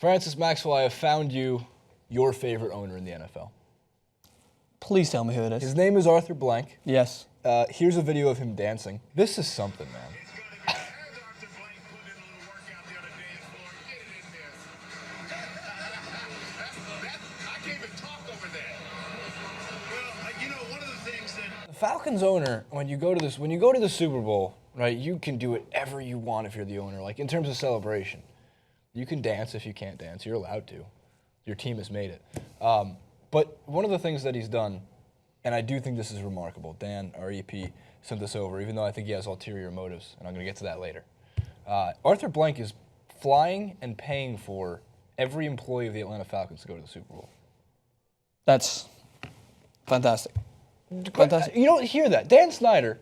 Francis Maxwell, I have found you your favorite owner in the NFL. Please tell me who it is. His name is Arthur Blank. Yes. Here's a video of him dancing. This is something, man. The Falcons owner, when you go to the Super Bowl, right, you can do whatever you want if you're the owner. Like in terms of celebration, you can dance if you can't dance. You're allowed to. Your team has made it. But one of the things that he's done, and I do think this is remarkable. Dan, our EP, sent this over, even though I think he has ulterior motives, and I'm going to get to that later. Arthur Blank is flying and paying for every employee of the Atlanta Falcons to go to the Super Bowl. That's fantastic. Fantastic. You don't hear that. Dan Snyder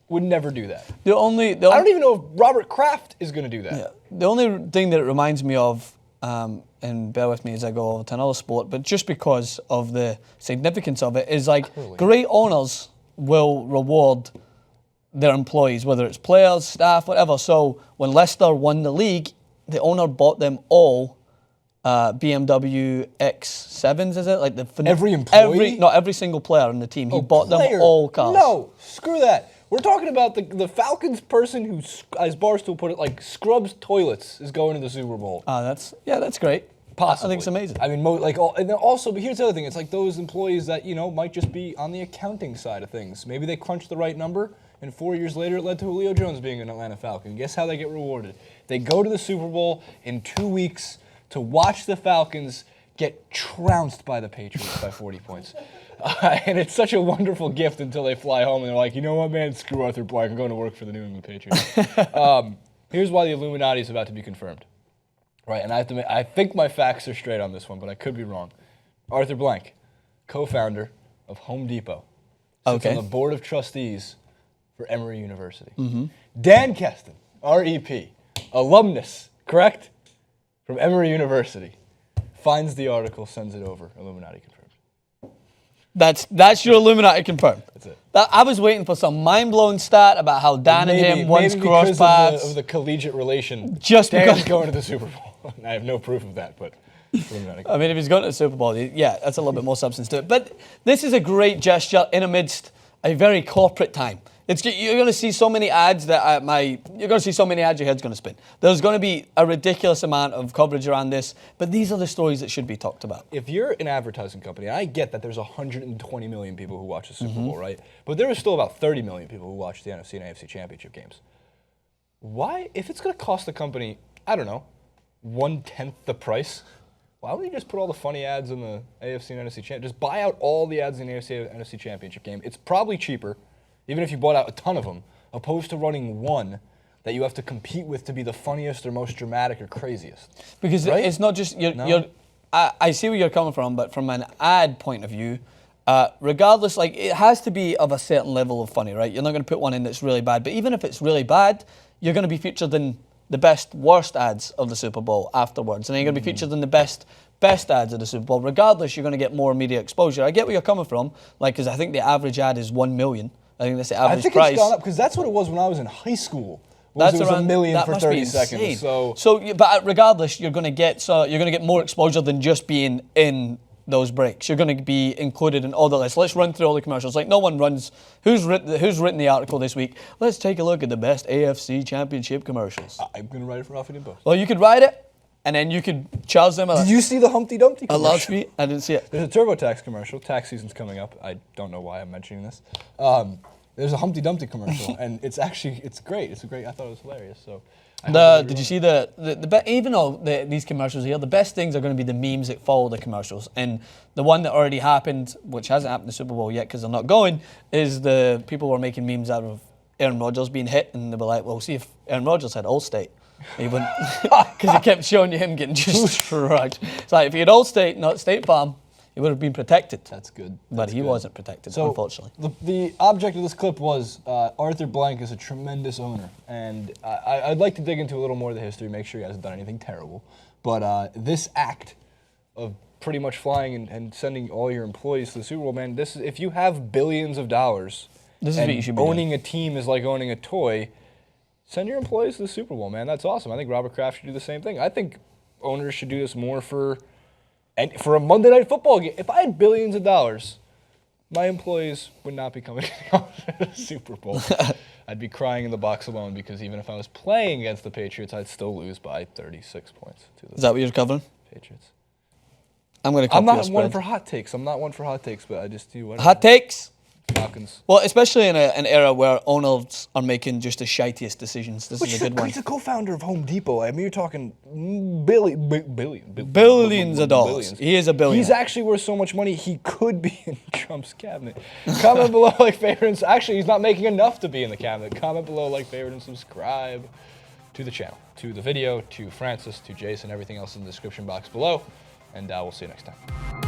would never do that. I don't even know if Robert Kraft is going to do that. Yeah, the only thing that it reminds me of, and bear with me as I go over to another sport, but just because of the significance of it, is like great owners will reward their employees, whether it's players, staff, whatever. So when Leicester won the league, the owner bought them all BMW X7s, is it? Like every employee? Not every single player on the team. He bought them all cars. No, screw that. We're talking about the Falcons person who, as Barstool put it, like scrubs toilets is going to the Super Bowl. That's great. Possibly. I think it's amazing. I mean, and also, but here's the other thing. It's like those employees that, might just be on the accounting side of things. Maybe they crunched the right number, and 4 years later it led to Julio Jones being an Atlanta Falcon. Guess how they get rewarded? They go to the Super Bowl in 2 weeks to watch the Falcons get trounced by the Patriots by 40 points. And it's such a wonderful gift until they fly home and they're like, you know what, man, screw Arthur Blank. I'm going to work for the New England Patriots. Here's why the Illuminati is about to be confirmed. Right, and I think my facts are straight on this one, but I could be wrong. Arthur Blank, co-founder of Home Depot, sits on the board of trustees for Emory University. Mm-hmm. Dan Keston, our EP, alumnus, correct? From Emory University, finds the article, sends it over. Illuminati confirmed. That's your Illuminati confirmed. That's it. I was waiting for some mind-blowing stat about how Dan and him once crossed paths. Of the collegiate relation. Just Dan's because going to the Super Bowl. I have no proof of that, but Illuminati. I mean, if he's going to the Super Bowl, yeah, that's a little bit more substance to it. But this is a great gesture in amidst a very corporate time. You're going to see so many ads your head's going to spin. There's going to be a ridiculous amount of coverage around this, but these are the stories that should be talked about. If you're an advertising company, and I get that there's 120 million people who watch the Super Bowl, right? But there are still about 30 million people who watch the NFC and AFC championship games. Why, if it's going to cost the company, I don't know, 1/10 the price, why don't you just put all the funny ads in the AFC and NFC championship? Just buy out all the ads in the AFC and NFC championship game. It's probably cheaper, even if you bought out a ton of them, opposed to running one that you have to compete with to be the funniest or most dramatic or craziest. Because it's not just, I see where you're coming from, but from an ad point of view, regardless, like it has to be of a certain level of funny, right? You're not going to put one in that's really bad, but even if it's really bad, you're going to be featured in the best, worst ads of the Super Bowl afterwards, and then you're going to be featured in the best ads of the Super Bowl. Regardless, you're going to get more media exposure. I get where you're coming from, like, because I think the average ad is 1 million. I think that's the average price. I think it's gone up because that's what it was when I was in high school. It was $1 million for 30 seconds. But regardless, you're going to get more exposure than just being in those breaks. You're going to be included in all the lists. Let's run through all the commercials. Like no one runs. Who's written the article this week? Let's take a look at the best AFC Championship commercials. I'm going to write it for Huffington Post. Well, you could write it, and then you could charge them. Did you see the Humpty Dumpty commercial? A large fee? I didn't see it. There's a TurboTax commercial. Tax season's coming up. I don't know why I'm mentioning this. There's a Humpty Dumpty commercial, and it's great. I thought it was hilarious. So, did you see even though these commercials here, the best things are going to be the memes that follow the commercials. And the one that already happened, which hasn't happened in the Super Bowl yet because they're not going, is the people were making memes out of Aaron Rodgers being hit, and they were like, well, see if Aaron Rodgers had Allstate. He wouldn't, because he kept showing you him getting just drugged. It's like if he had Allstate, not State Farm, he would have been protected. That's good. But he wasn't protected, unfortunately. The object of this clip was Arthur Blank is a tremendous owner. And I'd like to dig into a little more of the history, make sure he hasn't done anything terrible. But this act of pretty much flying and sending all your employees to the Super Bowl, man, if you have billions of dollars, owning a team is like owning a toy, send your employees to the Super Bowl, man. That's awesome. I think Robert Kraft should do the same thing. I think owners should do this more for a Monday Night Football game. If I had billions of dollars, my employees would not be coming to the Super Bowl. I'd be crying in the box alone because even if I was playing against the Patriots, I'd still lose by 36 points to the Is that what you're covering? Patriots. I'm going to I'm not one for hot takes. But I just do whatever. Hot takes? Falcons. Well, especially in an era where owners are making just the shittiest decisions. This is a good one. He's a co-founder of Home Depot. I mean, you're talking billions Of dollars. He is a billionaire. He's actually worth so much money, he could be in Trump's cabinet. Comment below, like, favorite, and actually, he's not making enough to be in the cabinet. Comment below, like, favorite, and subscribe to the channel, to the video, to Francis, to Jason, everything else in the description box below, and we'll see you next time.